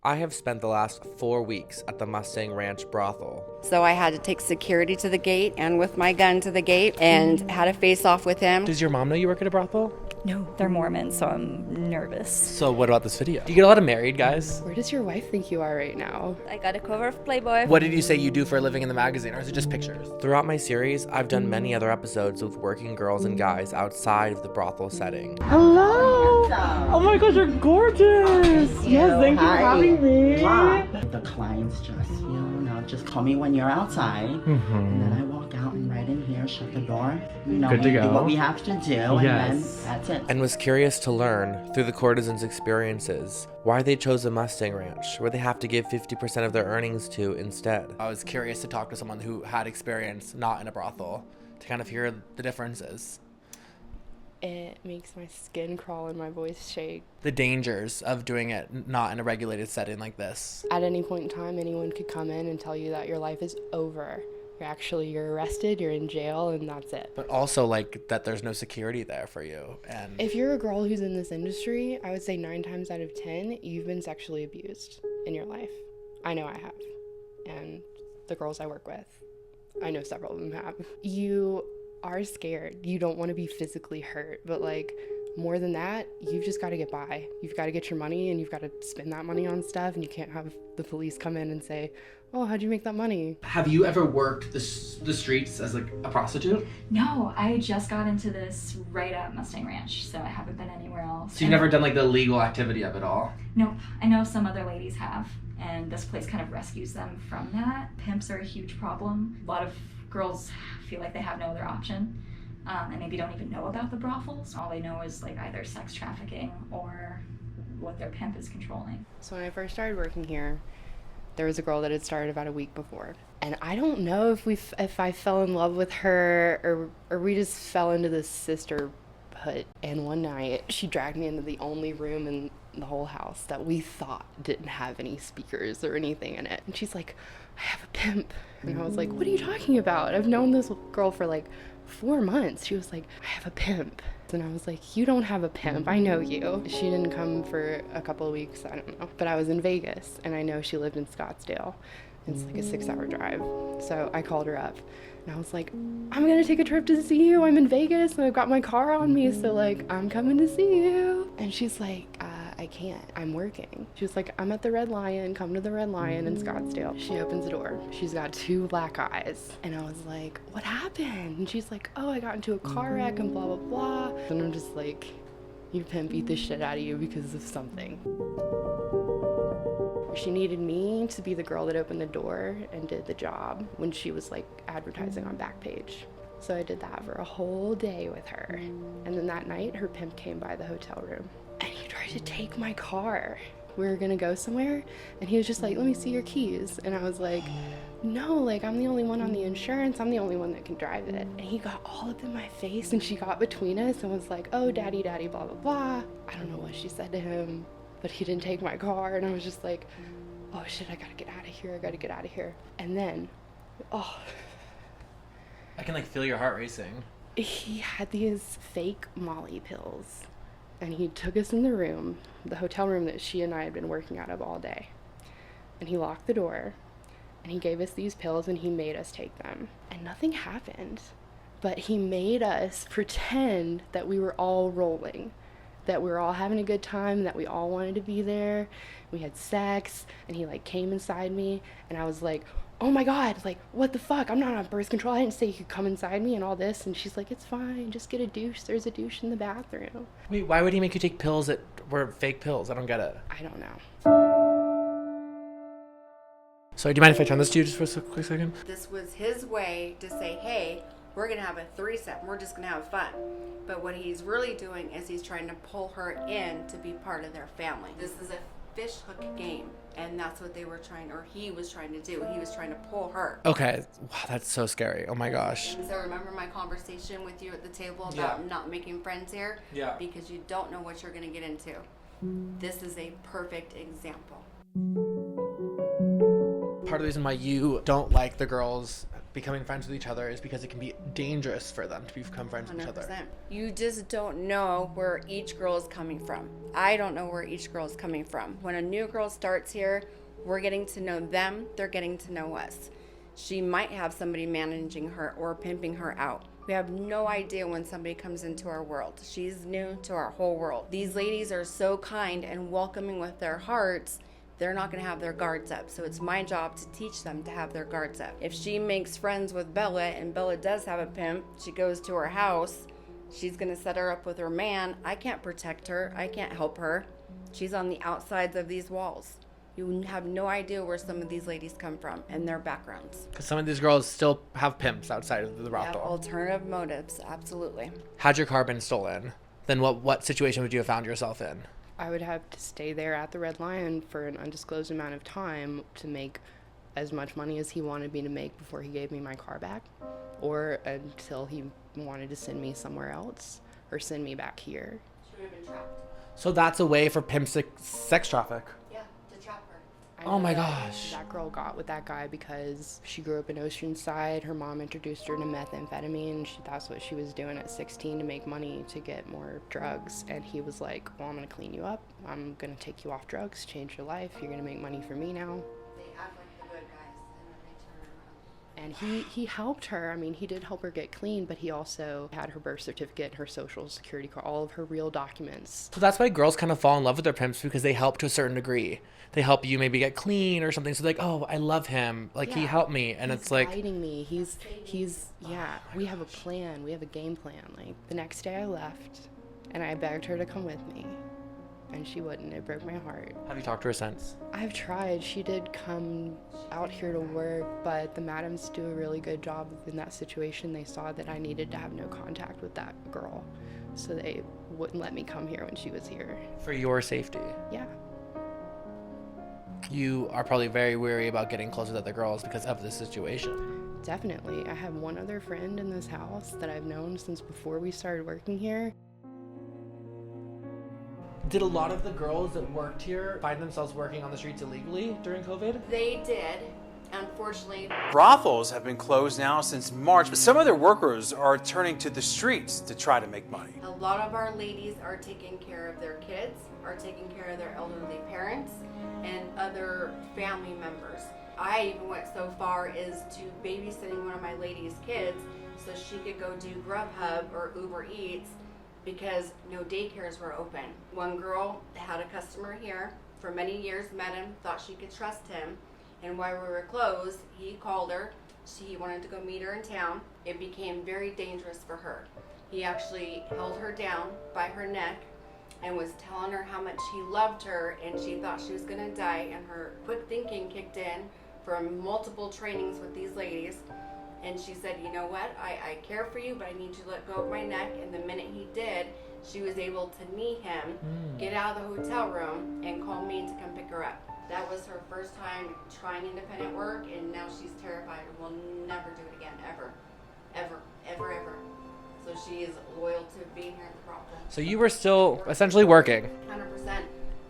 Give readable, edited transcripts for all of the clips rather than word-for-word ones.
I have spent the last 4 weeks at the Mustang Ranch brothel. So I had to take security to the gate and with my gun to the gate and had a face off with him. Does your mom know you work at a brothel? No, they're Mormon, so I'm nervous. So what about this video? Do you get a lot of married guys? Where does your wife think you are right now? I got a cover of Playboy. What did you say you do for a living in the magazine, or is it just pictures? Throughout my series, I've done many other episodes with working girls and guys outside of the brothel setting. Hello! Oh my gosh, you're gorgeous! Yes, thank you for having me. The clients just, just call me when you're outside. And then I walk out and right in here, shut the door. Good to go. Do what we have to do, and then that's it. And was curious to learn, through the courtesans' experiences, why they chose a Mustang Ranch, where they have to give 50% of their earnings to instead. I was curious to talk to someone who had experience not in a brothel, to kind of hear the differences. It makes my skin crawl and my voice shake. The dangers of doing it not in a regulated setting like this. At any point in time, anyone could come in and tell you that your life is over. You're arrested, you're in jail, and that's it. But also, that there's no security there for you. And if you're a girl who's in this industry, I would say 9 times out of 10, you've been sexually abused in your life. I know I have. And the girls I work with, I know several of them have. You are scared. You don't want to be physically hurt, but more than that, you've just got to get by. You've got to get your money, and you've got to spend that money on stuff, and you can't have the police come in and say, oh, how'd you make that money? have you ever worked the streets as a prostitute? No, I just got into this right at Mustang Ranch, so I haven't been anywhere else. So you've never done the legal activity of it all? Nope. I know some other ladies have, and this place kind of rescues them from that. Pimps are a huge problem. A lot of girls feel like they have no other option, and maybe don't even know about the brothels. All they know is either sex trafficking or what their pimp is controlling. So when I first started working here, there was a girl that had started about a week before. And I don't know if I fell in love with her or we just fell into this sisterhood. And one night, she dragged me into the only room in the whole house that we thought didn't have any speakers or anything in it. And she's like, I have a pimp. And I was like, what are you talking about? I've known this girl for 4 months. She was like, I have a pimp. And I was like, you don't have a pimp, I know you. She didn't come for a couple of weeks, I don't know. But I was in Vegas, and I know she lived in Scottsdale. It's a 6-hour drive. So I called her up, and I was like, I'm gonna take a trip to see you. I'm in Vegas, and I've got my car on me, so I'm coming to see you. And she's like, I can't, I'm working. She was like, I'm at the Red Lion, come to the Red Lion in Scottsdale. She opens the door. She's got 2 black eyes. And I was like, what happened? And she's like, oh, I got into a car wreck and blah, blah, blah. And I'm just like, your pimp beat the shit out of you because of something. She needed me to be the girl that opened the door and did the job when she was advertising on Backpage. So I did that for a whole day with her. And then that night, her pimp came by the hotel room. And he tried to take my car. We were gonna go somewhere, and he was just like, let me see your keys. And I was like, no, I'm the only one on the insurance. I'm the only one that can drive it. And he got all up in my face, and she got between us and was like, oh, daddy, daddy, blah, blah, blah. I don't know what she said to him, but he didn't take my car. And I was just like, oh shit, I gotta get out of here. And then, I can feel your heart racing. he had these fake Molly pills. And he took us in the room, the hotel room that she and I had been working out of all day. And he locked the door, and he gave us these pills, and he made us take them. And nothing happened. But he made us pretend that we were all rolling, that we were all having a good time, that we all wanted to be there. We had sex, and he came inside me, and I was like, oh my God, what the fuck? I'm not on birth control. I didn't say you could come inside me and all this. And she's like, it's fine, just get a douche. There's a douche in the bathroom. Wait, why would he make you take pills that were fake pills? I don't get it. I don't know. Sorry, do you mind if I turn this to you just for a quick second? This was his way to say, hey, we're going to have a threesome. We're just going to have fun. But what he's really doing is he's trying to pull her in to be part of their family. This is a fish hook game, and that's what they were trying, or he was trying to do. He was trying to pull her. Okay, wow, that's so scary. Oh my gosh. So remember my conversation with you at the table about not making friends here? Yeah. Because you don't know what you're going to get into. This is a perfect example. Part of the reason why you don't like the girls becoming friends with each other is because it can be dangerous for them to become friends with each other. 100%. You just don't know where each girl is coming from. I don't know where each girl is coming from. When a new girl starts here, we're getting to know them, they're getting to know us. She might have somebody managing her or pimping her out. We have no idea when somebody comes into our world. She's new to our whole world. These ladies are so kind and welcoming with their hearts, they're not going to have their guards up. So it's my job to teach them to have their guards up. If she makes friends with Bella and Bella does have a pimp, she goes to her house, she's going to set her up with her man. I can't protect her. I can't help her. She's on the outsides of these walls. You have no idea where some of these ladies come from and their backgrounds. Because some of these girls still have pimps outside of the Have brothel. alternative motives, absolutely. Had your car been stolen, then what situation would you have found yourself in? I would have to stay there at the Red Lion for an undisclosed amount of time to make as much money as he wanted me to make before he gave me my car back, or until he wanted to send me somewhere else or send me back here. She would have been trapped. So that's a way for pimps to sex traffic. Yeah, to trap her. Oh my gosh. That girl got with that guy because she grew up in Oceanside. Her mom introduced her to methamphetamine. That's what she was doing at 16 to make money to get more drugs. And he was like, well, I'm going to clean you up. I'm going to take you off drugs, change your life. You're going to make money for me now. They act like the good guys and then they turn around. And he helped her. I mean, he did help her get clean, but he also had her birth certificate, her social security card, all of her real documents. So that's why girls kind of fall in love with their pimps, because they help to a certain degree. They help you maybe get clean or something. So like, oh, I love him. Like he helped me. And He's it's like, guiding me. He's yeah, we have a plan. We have a game plan. Like the next day I left and I begged her to come with me. And she wouldn't. It broke my heart. have you talked to her since? I've tried. She did come out here to work, but the madams do a really good job in that situation. They saw that I needed to have no contact with that girl, so they wouldn't let me come here when she was here. For your safety. Yeah. You are probably very weary about getting closer to other girls because of this situation. Definitely. I have one other friend in this house that I've known since before we started working here. Did a lot of the girls that worked here find themselves working on the streets illegally during COVID? They did. Unfortunately, Brothels have been closed now since March, but some of their workers are turning to the streets to try to make money. a lot of our ladies are taking care of their kids, are taking care of their elderly parents, and other family members. I even went so far as to babysitting one of my ladies' kids so she could go do Grubhub or Uber Eats because no daycares were open. One girl had a customer here for many years, met him, thought she could trust him, and while we were closed, he called her. He wanted to go meet her in town. It became very dangerous for her. He actually held her down by her neck and was telling her how much he loved her, and she thought she was gonna die, and her quick thinking kicked in from multiple trainings with these ladies. And she said, you know what, I care for you, but I need you to let go of my neck. And the minute he did, she was able to knee him, get out of the hotel room, and call me to come pick her up. That was her first time trying independent work, and now she's terrified and will never do it again, ever. Ever, ever, ever. So she is loyal to being here at the brothel. So you were still essentially working. 100%.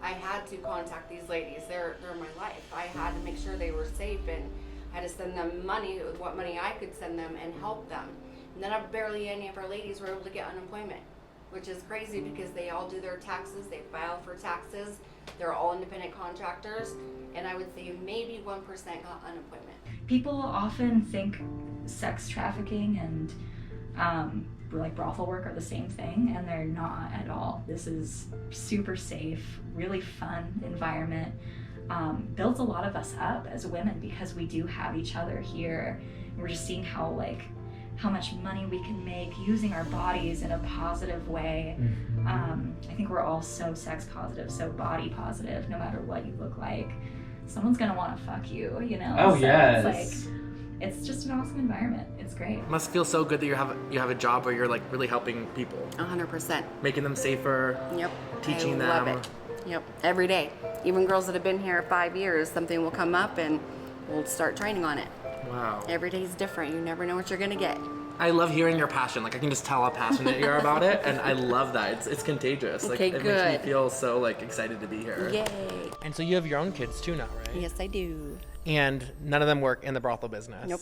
I had to contact these ladies. They're my life. I had to make sure they were safe, and I had to send them money, what money I could send them, and help them. And then barely any of our ladies were able to get unemployment, which is crazy because they all do their taxes, they file for taxes, they're all independent contractors, and I would say maybe 1% got unemployment. People often think sex trafficking and like brothel work are the same thing, and they're not at all. This is super safe, really fun environment. Builds a lot of us up as women because we do have each other here. We're just seeing how much money we can make using our bodies in a positive way. I think we're all so sex positive, so body positive, no matter what you look like. Someone's gonna want to fuck you, you know? Oh, so yes. It's just an awesome environment. It's great. It must feel so good that you have a job where you're like really helping people, 100%. making them safer, Yep. teaching I love them. it. Yep. Every day. Even girls that have been here 5 years, something will come up and we'll start training on it. Wow. Every day is different. You never know what you're gonna get. I love hearing your passion. Like I can just tell how passionate you are about it, and I love that. It's contagious. Like Okay, it makes good. me feel so like excited to be here. Yay. And so you have your own kids too now, right? Yes, I do. And none of them work in the brothel business. Nope.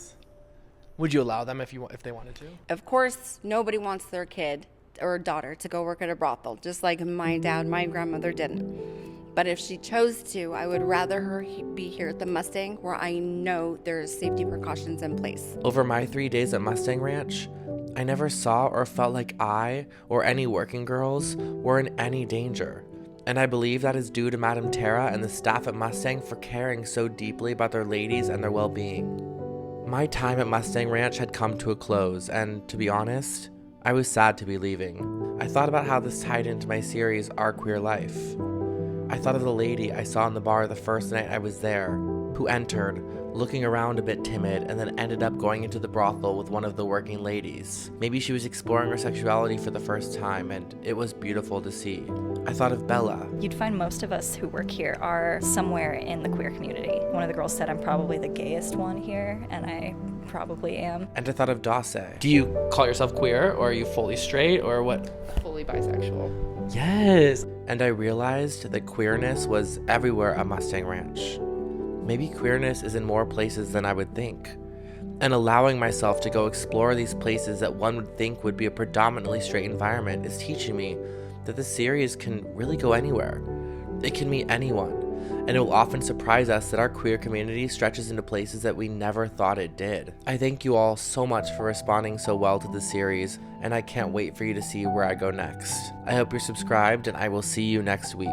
Would you allow them if they wanted to? Of course, nobody wants their kid or daughter to go work at a brothel, just like my dad, my grandmother didn't. But if she chose to, I would rather her be here at the Mustang, where I know there's safety precautions in place. Over my 3 days at Mustang Ranch, I never saw or felt like I or any working girls were in any danger. And I believe that is due to Madam Tara and the staff at Mustang for caring so deeply about their ladies and their well-being. My time at Mustang Ranch had come to a close, and to be honest, I was sad to be leaving. I thought about how this tied into my series, Our Queer Life. I thought of the lady I saw in the bar the first night I was there, who entered, looking around a bit timid, and then ended up going into the brothel with one of the working ladies. Maybe she was exploring her sexuality for the first time, and it was beautiful to see. I thought of Bella. You'd find most of us who work here are somewhere in the queer community. One of the girls said I'm probably the gayest one here, and I probably am. And I thought of Dace. Do you call yourself queer, or are you fully straight, or what? Fully bisexual. Yes! And I realized that queerness was everywhere at Mustang Ranch. Maybe queerness is in more places than I would think. And allowing myself to go explore these places that one would think would be a predominantly straight environment is teaching me that the series can really go anywhere. It can meet anyone, and it will often surprise us that our queer community stretches into places that we never thought it did. I thank you all so much for responding so well to the series, and I can't wait for you to see where I go next. I hope you're subscribed, and I will see you next week.